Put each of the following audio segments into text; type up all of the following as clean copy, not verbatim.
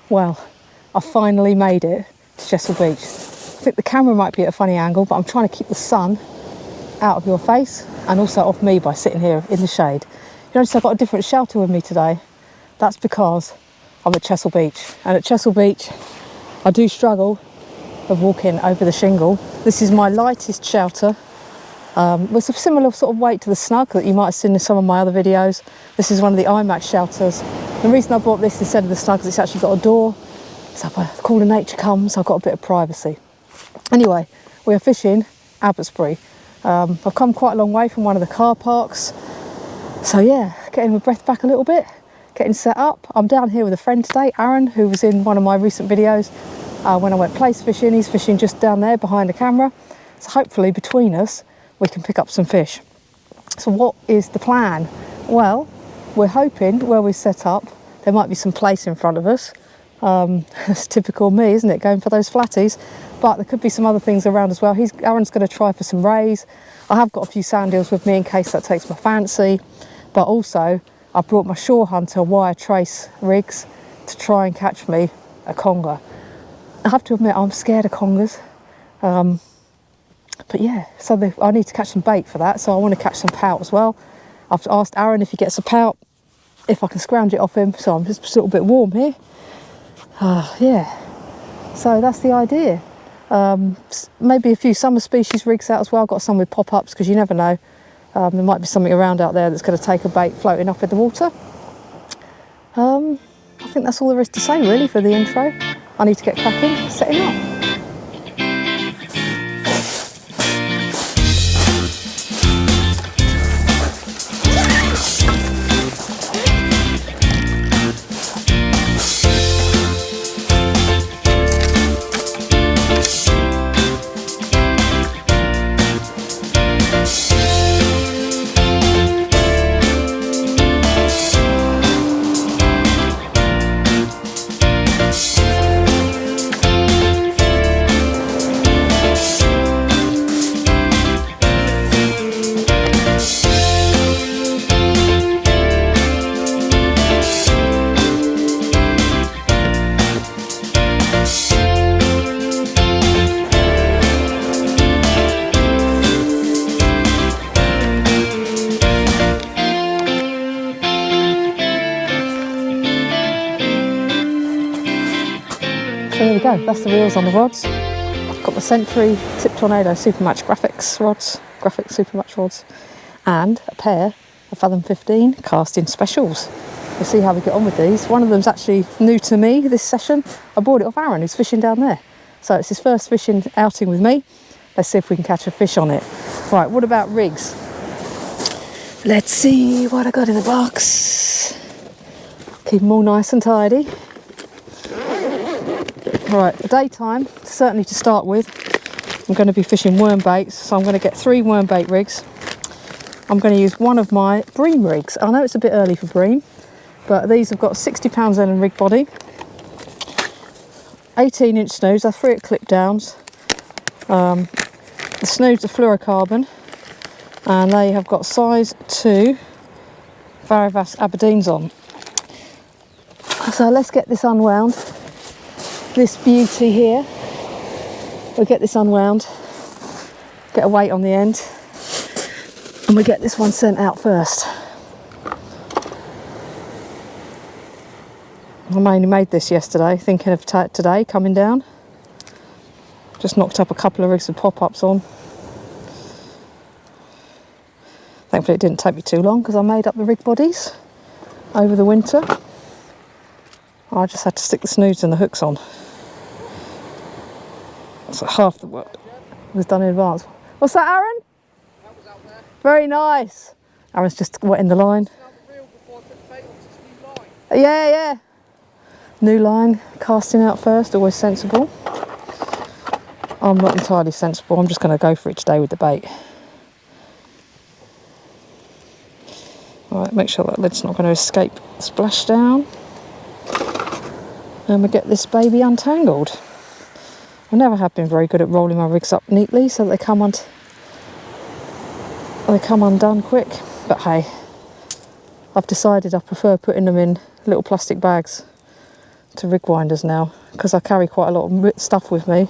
Well, I finally made it to Chesil Beach. I think the camera might be at a funny angle, but I'm trying to keep the sun out of your face and also off me by sitting here in the shade. You notice I've got a different shelter with me today. That's because I'm at Chesil Beach. And at Chesil Beach, I do struggle with walking over the shingle. This is my lightest shelter. It's a similar sort of weight to the Snug that you might have seen in some of my other videos. This is one of the IMAX shelters. The reason I bought this instead of the Snug is it's actually got a door. So if the call of nature comes, I've got a bit of privacy. Anyway, we are fishing Abbotsbury. I've come quite a long way from one of the car parks. So yeah, getting my breath back a little bit, getting set up. I'm down here with a friend today, Aaron, who was in one of my recent videos when I went Plaice fishing. He's fishing just down there behind the camera. So hopefully between us, we can pick up some fish. So what is the plan? Well, we're hoping where we set up, there might be some Plaice in front of us. That's typical me, isn't it? Going for those flatties. But there could be some other things around as well. Aaron's going to try for some rays. I have got a few sand eels with me in case that takes my fancy. But also, I brought my Shore Hunter wire trace rigs to try and catch me a conger. I have to admit, I'm scared of congers. But yeah, so I need to catch some bait for that. So I want to catch some pout as well. I've asked Aaron if he gets a pout, if I can scrounge it off him. So I'm just a little bit warm here. Yeah, so that's the idea. Maybe a few summer species rigs out as well. I've got some with pop-ups because you never know. There might be something around out there that's going to take a bait floating up in the water. I think that's all there is to say really for the intro. I need to get cracking, setting up. So there we go, that's the reels on the rods. I've got the Century Tip Tornado Supermatch Graphex rods, Graphex Supermatch rods, and a pair of Fathom 15 Casting Specials. We'll see how we get on with these. One of them's actually new to me this session. I bought it off Aaron, who's fishing down there. So it's his first fishing outing with me. Let's see if we can catch a fish on it. Right, what about rigs? Let's see what I got in the box. Keep them all nice and tidy. Right, daytime, certainly to start with, I'm going to be fishing worm baits, so I'm going to get 3 worm bait rigs. I'm going to use one of my bream rigs. I know it's a bit early for bream, but these have got 60 pounds Ellen rig body, 18-inch snoods, they're 3 at clip downs. The snoods are fluorocarbon, and they have got size 2 Varivas Aberdeens on. So let's get this unwound. This beauty here, we'll get this unwound, get a weight on the end, and we get this one sent out first. I mainly made this yesterday, thinking of today coming down. Just knocked up a couple of rigs with pop-ups on. Thankfully it didn't take me too long because I made up the rig bodies over the winter. I just had to stick the snoods and the hooks on. So half the work was done in advance. What's that, Aaron? That was out there. Very nice. Aaron's just wetting the line. Yeah. New line, casting out first, always sensible. I'm not entirely sensible. I'm just going to go for it today with the bait. All right, make sure that lid's not going to escape splashdown. And we get this baby untangled. I never have been very good at rolling my rigs up neatly so that they come undone quick. But hey, I've decided I prefer putting them in little plastic bags to rig winders now, because I carry quite a lot of stuff with me,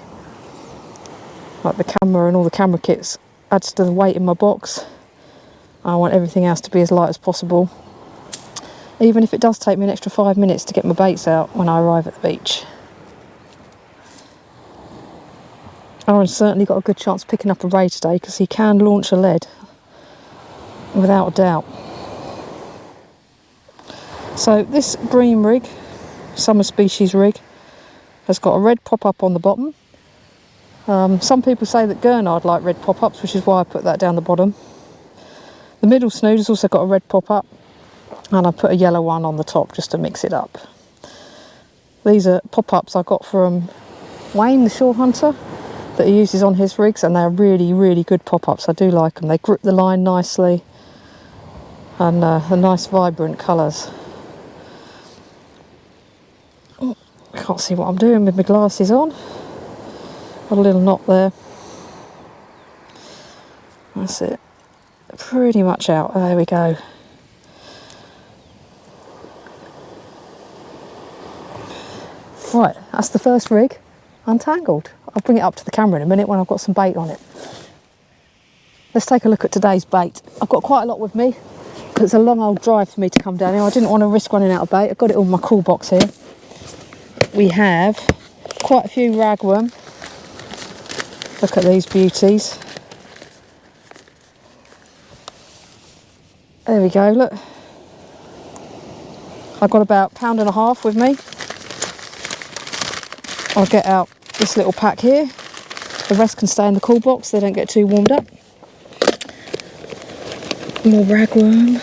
like the camera and all the camera kits adds to the weight in my box. I want everything else to be as light as possible, even if it does take me an extra 5 minutes to get my baits out when I arrive at the beach. Aaron's certainly got a good chance of picking up a ray today, because he can launch a lead without a doubt. So this bream rig, summer species rig, has got a red pop-up on the bottom. Some people say that Gurnard like red pop-ups, which is why I put that down the bottom. The middle snood has also got a red pop-up, and I put a yellow one on the top just to mix it up. These are pop-ups I got from Wayne, the shore hunter, that he uses on his rigs, and they're really, really good pop-ups. I do like them. They grip the line nicely, and the nice vibrant colours. Oh, I can't see what I'm doing with my glasses on. Got a little knot there. That's it. Pretty much out. There we go. Right, that's the first rig untangled. I'll bring it up to the camera in a minute when I've got some bait on it. Let's take a look at today's bait. I've got quite a lot with me. It's a long old drive for me to come down here. I didn't want to risk running out of bait. I've got it all in my cool box here. We have quite a few ragworm. Look at these beauties. There we go, look. I've got about £1.5 pounds with me. I'll get out this little pack here. The rest can stay in the cool box, they don't get too warmed up. More ragworm.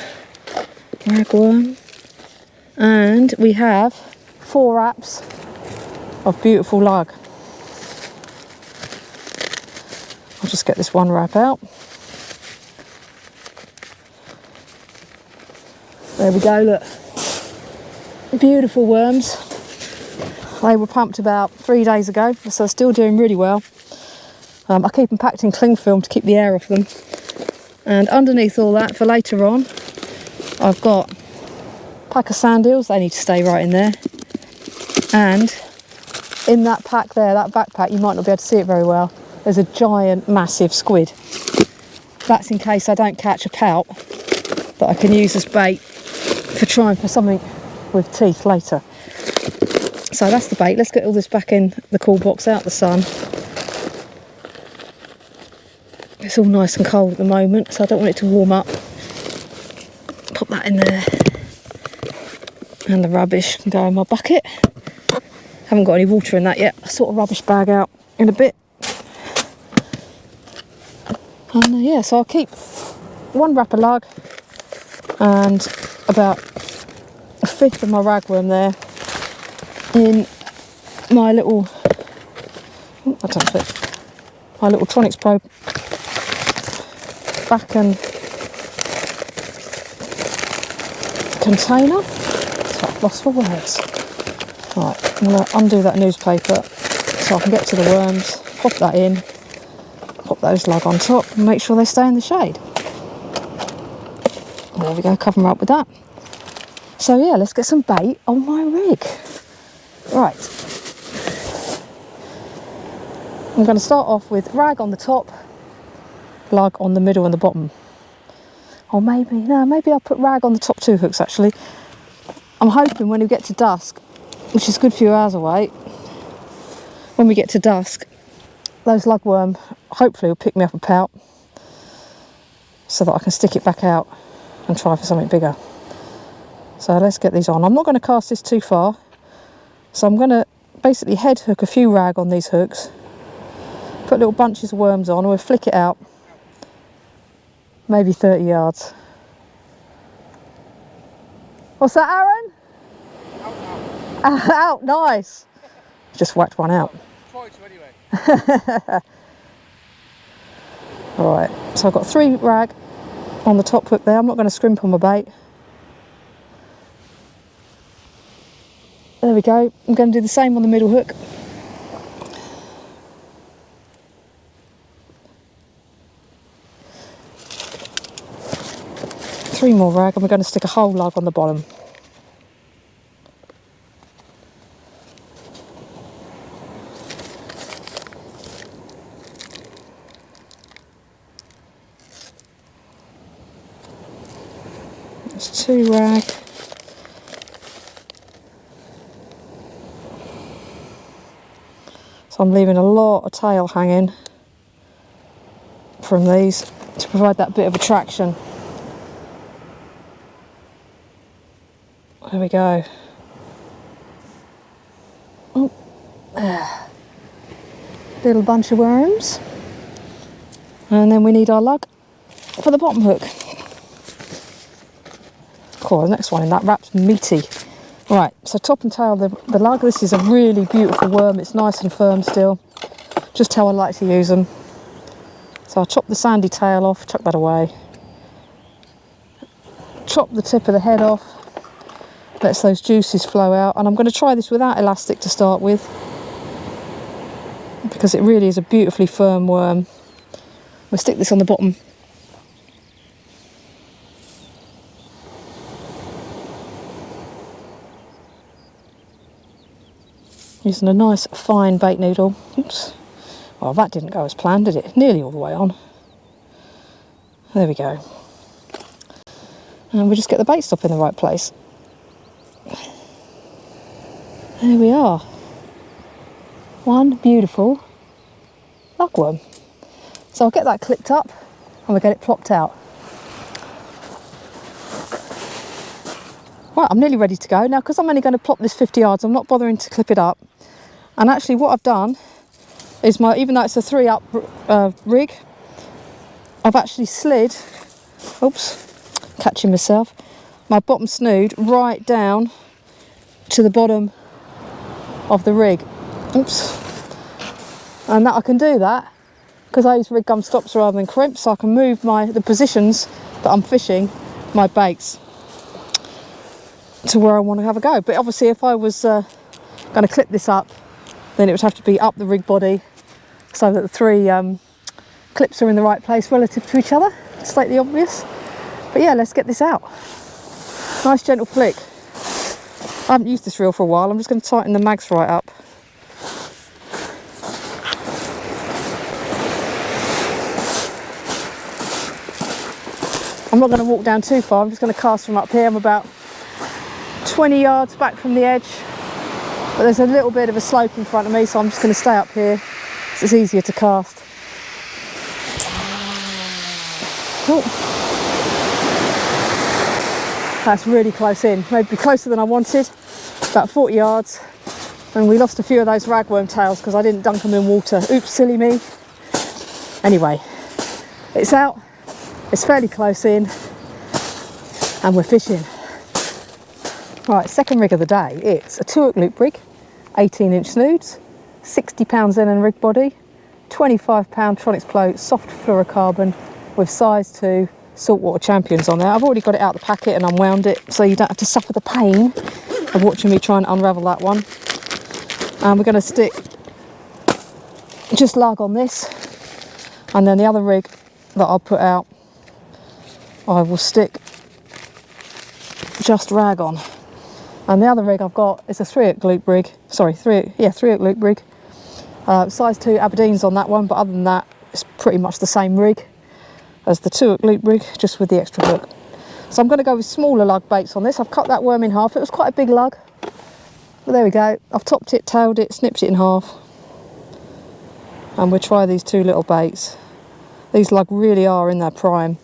And we have 4 wraps of beautiful lug. I'll just get this one wrap out. There we go, look. Beautiful worms. They were pumped about 3 days ago, so they're still doing really well. I keep them packed in cling film to keep the air off them. And underneath all that, for later on, I've got a pack of sand eels. They need to stay right in there. And in that pack there, that backpack, you might not be able to see it very well, there's a giant, massive squid. That's in case I don't catch a pout that I can use as bait for trying for something with teeth later. So that's the bait. Let's get all this back in the cool box, out the sun. It's all nice and cold at the moment, so I don't want it to warm up. Pop that in there. And the rubbish can go in my bucket. Haven't got any water in that yet. I'll sort a rubbish bag out in a bit. And yeah, so I'll keep 1 wrap of lug and about 1/5 of my ragworm there in my little, I don't fit, my little Tronics Pro back and container. So I've lost for words. Right, I'm going to undo that newspaper so I can get to the worms, pop that in, pop those lug on top and make sure they stay in the shade. There we go, cover them up with that. So yeah, let's get some bait on my rig. Right. I'm going to start off with rag on the top, lug on the middle and the bottom. Or maybe I'll put rag on the top 2 hooks actually. I'm hoping when we get to dusk, which is a good few hours away, when we get to dusk, those lugworm hopefully will pick me up a pout so that I can stick it back out and try for something bigger. So let's get these on. I'm not going to cast this too far, so I'm going to basically head hook a few rag on these hooks, put little bunches of worms on, and we'll flick it out maybe 30 yards. What's that, Aaron? Out, nice. Just whacked one out. Try to anyway. Alright, so I've got 3 rag on the top hook there. I'm not going to scrimp on my bait. There we go. I'm going to do the same on the middle hook. 3 more rag, and we're going to stick a whole lug on the bottom. That's 2 rag. So I'm leaving a lot of tail hanging from these to provide that bit of attraction. There we go. Oh, little bunch of worms. And then we need our lug for the bottom hook. Cool, the next one in that wrap's meaty. Right, so top and tail the lug. This is a really beautiful worm. It's nice and firm still. Just how I like to use them. So I'll chop the sandy tail off, chuck that away. Chop the tip of the head off. Lets those juices flow out. And I'm going to try this without elastic to start with, because it really is a beautifully firm worm. We'll stick this on the bottom. Using a nice fine bait needle. Oops. Well, that didn't go as planned, did it? Nearly all the way on. There we go. And we just get the bait stop in the right place. There we are. One beautiful lugworm. So I'll get that clipped up and we'll get it plopped out. Right, I'm nearly ready to go. Now, because I'm only going to plop this 50 yards, I'm not bothering to clip it up. And actually what I've done is, even though it's a 3-up rig, I've actually slid, oops, catching myself, my bottom snood right down to the bottom of the rig. Oops. And that I can do that because I use rig gum stops rather than crimps, so I can move the positions that I'm fishing my baits to where I want to have a go. But obviously if I was going to clip this up, then it would have to be up the rig body so that the 3 clips are in the right place relative to each other. Slightly obvious. But yeah, let's get this out. Nice gentle flick. I haven't used this reel for a while. I'm just going to tighten the mags right up. I'm not going to walk down too far. I'm just going to cast from up here. I'm about 20 yards back from the edge. But there's a little bit of a slope in front of me, so I'm just going to stay up here. So it's easier to cast. Oh. That's really close in. Maybe closer than I wanted. About 40 yards. And we lost a few of those ragworm tails because I didn't dunk them in water. Oops, silly me. Anyway, it's out. It's fairly close in. And we're fishing. Right, second rig of the day. It's a 2-hook loop rig, 18-inch snoods, 60 pound Zenon rig body, 25 pound Tronics float, soft fluorocarbon with size 2 saltwater champions on there. I've already got it out of the packet and unwound it, so you don't have to suffer the pain of watching me try and unravel that one. And we're going to stick just lug on this, and then the other rig that I'll put out, I will stick just rag on. And the other rig I've got is a 3-hook loop rig. Sorry, 3-hook loop rig. Size 2 Aberdeens on that one, but other than that, it's pretty much the same rig as the 2-hook loop rig, just with the extra hook. So I'm going to go with smaller lug baits on this. I've cut that worm in half. It was quite a big lug. But there we go. I've topped it, tailed it, snipped it in half. And we'll try these 2 little baits. These lug really are in their prime.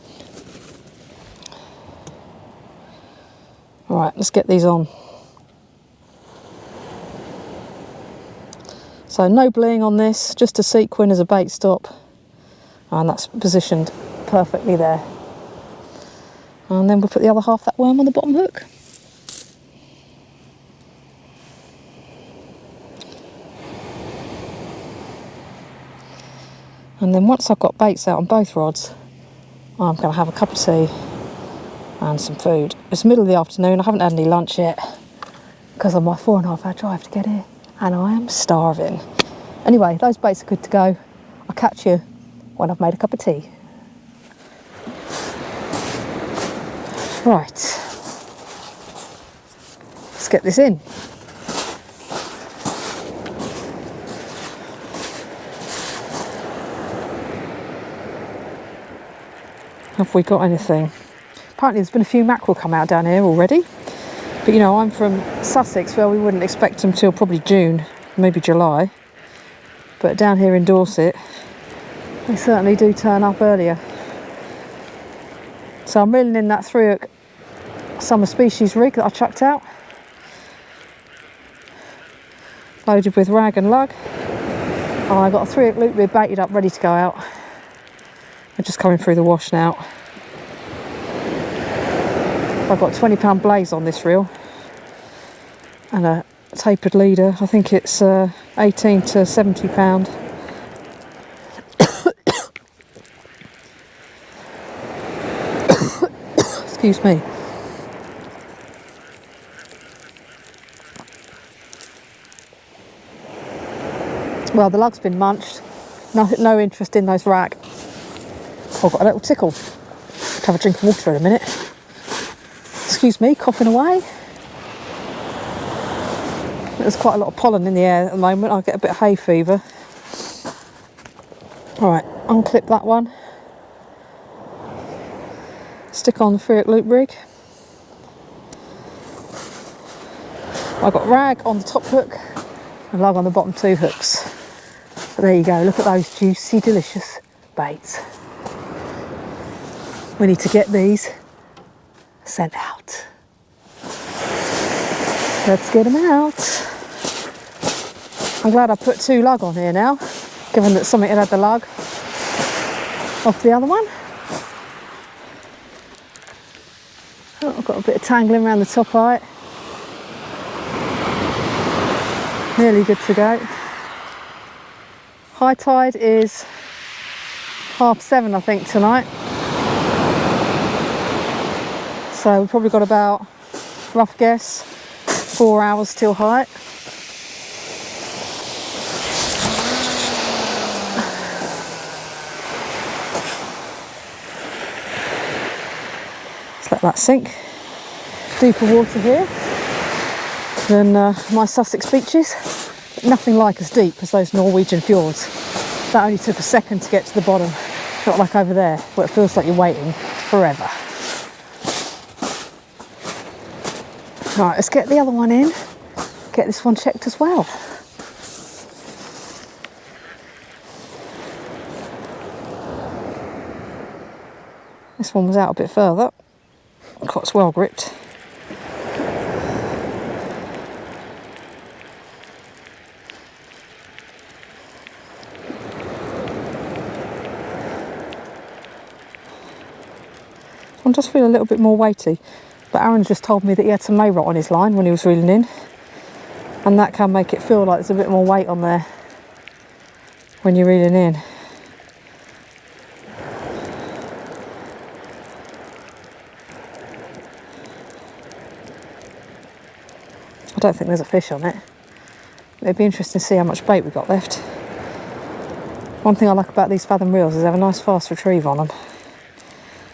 All right, let's get these on. So no bling on this, just a sequin as a bait stop. And that's positioned perfectly there. And then we'll put the other half of that worm on the bottom hook. And then once I've got baits out on both rods, I'm going to have a cup of tea and some food. It's the middle of the afternoon. I haven't had any lunch yet because of my 4.5 hour drive to get here, and I am starving. Anyway, those baits are good to go. I'll catch you when I've made a cup of tea. Right, let's get this in. Have we got anything? Apparently there's been a few mackerel come out down here already, but you know, I'm from Sussex where we wouldn't expect them till probably June, maybe July, but down here in Dorset they certainly do turn up earlier. So I'm reeling in that 3 hook summer species rig that I chucked out, loaded with rag and lug. Oh, I got a 3 hook loop rig baited up, ready to go out. They're just coming through the wash now. I've got £20 blaze on this reel and a tapered leader. I think it's 18 to £70. Excuse me. Well, the lug's been munched. No interest in those rack. I've got a little tickle. Have a drink of water in a minute. Excuse me, coughing away. There's quite a lot of pollen in the air at the moment. I get a bit of hay fever. Alright, unclip that one. Stick on the 3 hook loop rig. I've got rag on the top hook and lug on the bottom 2 hooks. But there you go, look at those juicy, delicious baits. We need to get these sent out. Let's get them out. I'm glad I put 2 lug on here now, given that something had the lug off the other one. Oh, I've got a bit of tangling around the top height. Nearly good to go. High tide is 7:30, I think, tonight. So we've probably got about, rough guess, 4 hours till height. Let's let that sink. Deeper water here than my Sussex beaches. Nothing like as deep as those Norwegian fjords. That only took a second to get to the bottom. Not like over there, where it feels like you're waiting forever. Right, let's get the other one in. Get this one checked as well. This one was out a bit further. Quite well gripped. One does feel a little bit more weighty, but Aaron's just told me that he had some mayrot on his line when he was reeling in, and that can make it feel like there's a bit more weight on there when you're reeling in. I don't think there's a fish on it. It'd be interesting to see how much bait we've got left. One thing I like about these fathom reels is they have a nice fast retrieve on them.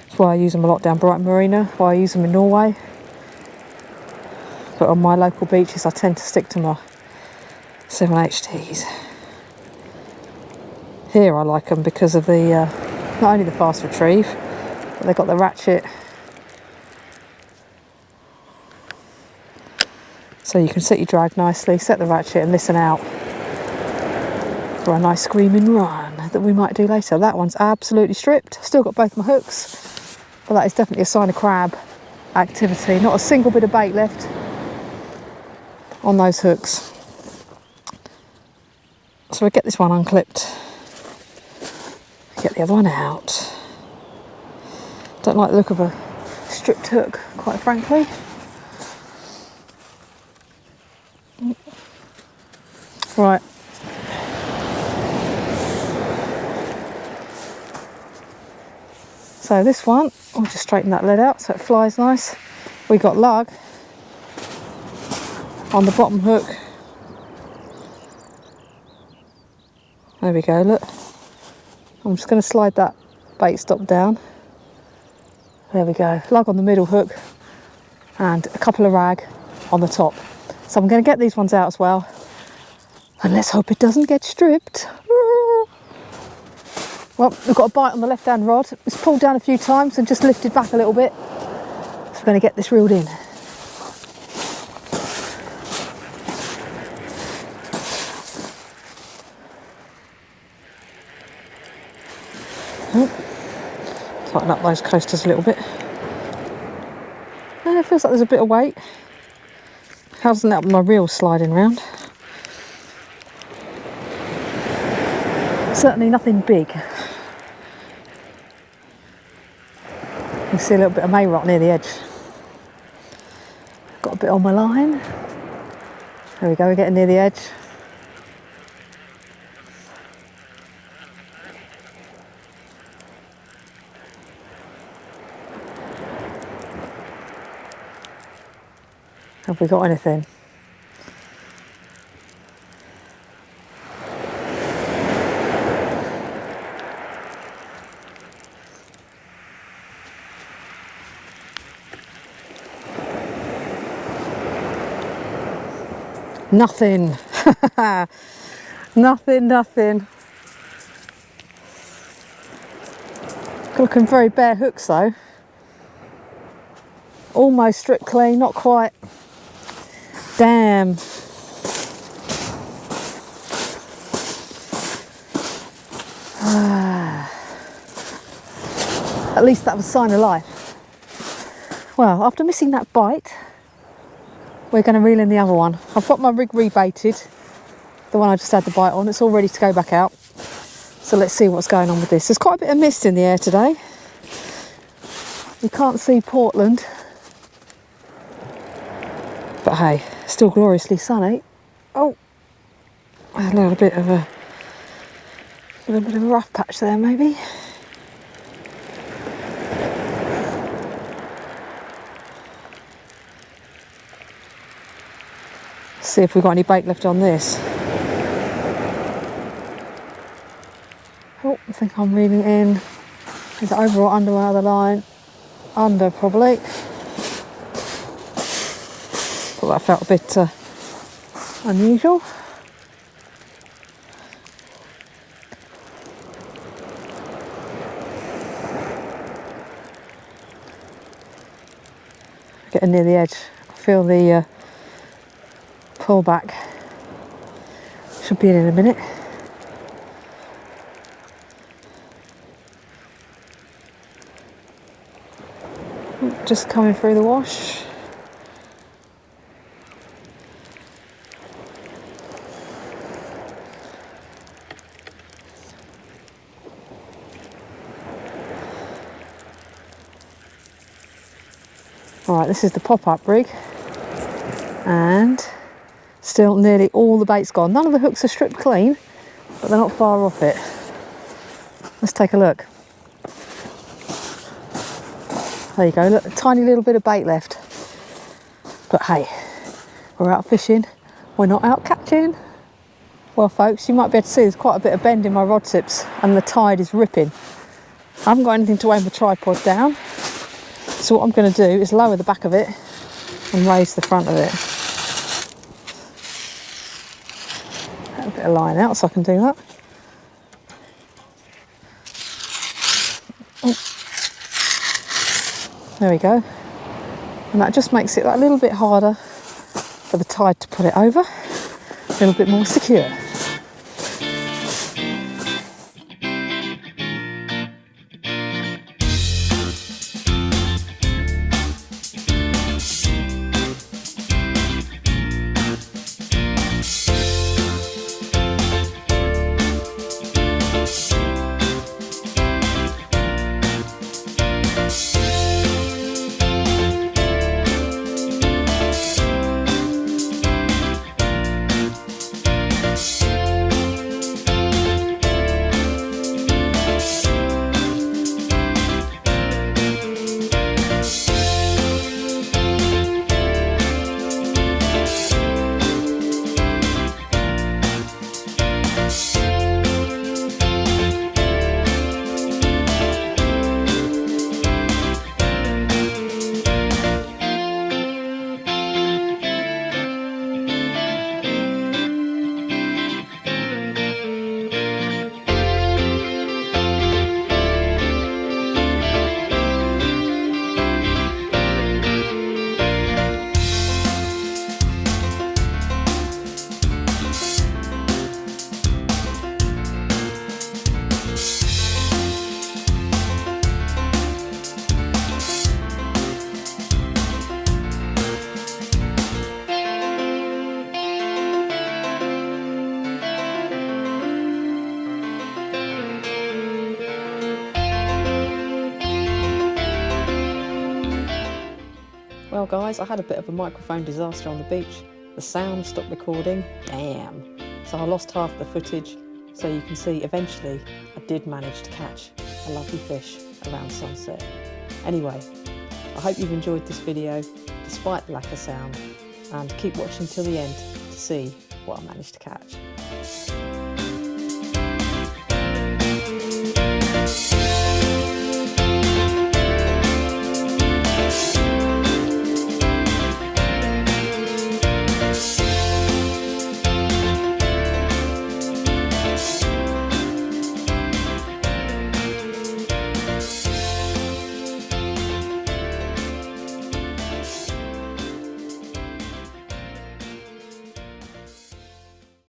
That's why I use them a lot down Brighton Marina, why I use them in Norway. But on my local beaches I tend to stick to my 7HTs. Here I like them because of the, not only the fast retrieve, but they've got the ratchet. So you can set your drag nicely, set the ratchet and listen out for a nice screaming run that we might do later. That one's absolutely stripped. Still got both my hooks, but that is definitely a sign of crab activity. Not a single bit of bait left on those hooks. So we get this one unclipped. Get the other one out. Don't like the look of a stripped hook, quite frankly. Right. So this one, I'll just straighten that lead out so it flies nice. We got lug on the bottom hook. There we go, look. I'm just going to slide that bait stop down There we go, lug on the middle hook and a couple of rag on the top. So I'm going to get these ones out as well, and let's hope it doesn't get stripped. Well, we've got a bite on the left hand rod. It's pulled down a few times and just lifted back a little bit. So we're going to get this reeled in. Tighten up those coasters a little bit. It feels like there's a bit of weight. How's that my reel sliding round? Certainly nothing big. You can see a little bit of may rot near the edge. Got a bit on my line. There we go, we're getting near the edge. Have we got anything? Nothing. Nothing. Looking very bare hooks though. Almost stripped clean, not quite. Damn. At least that was a sign of life. Well, after missing that bite, we're going to reel in the other one. I've got my rig rebaited, the one I just had the bite on. It's all ready to go back out. So let's see what's going on with this. There's quite a bit of mist in the air today. You can't see Portland. But hey, still gloriously sunny. Oh, a little bit of a rough patch there maybe. See if we've got any bait left on this. Oh, I think I'm reeling in. Is it over or under my other line? Under probably. Thought that felt a bit unusual. Getting near the edge. I feel the pull back. Should be in a minute. Just coming through the wash. Alright, this is the pop-up rig, and still nearly all the bait's gone. None of the hooks are stripped clean, but they're not far off it. Let's take a look. There you go, look, a tiny little bit of bait left. But hey, we're out fishing, we're not out catching. Well folks, you might be able to see there's quite a bit of bend in my rod tips and the tide is ripping. I haven't got anything to aim the tripod down. So what I'm going to do is lower the back of it and raise the front of it. Get a bit of line out so I can do that. Oh. There we go. And that just makes it a little bit harder for the tide to put it over, a little bit more secure. guys, I had a bit of a microphone disaster on the beach. The sound stopped recording, damn. So I lost half the footage. So you can see eventually I did manage to catch a lovely fish around sunset. Anyway, I hope you've enjoyed this video despite the lack of sound, and keep watching till the end to see what I managed to catch.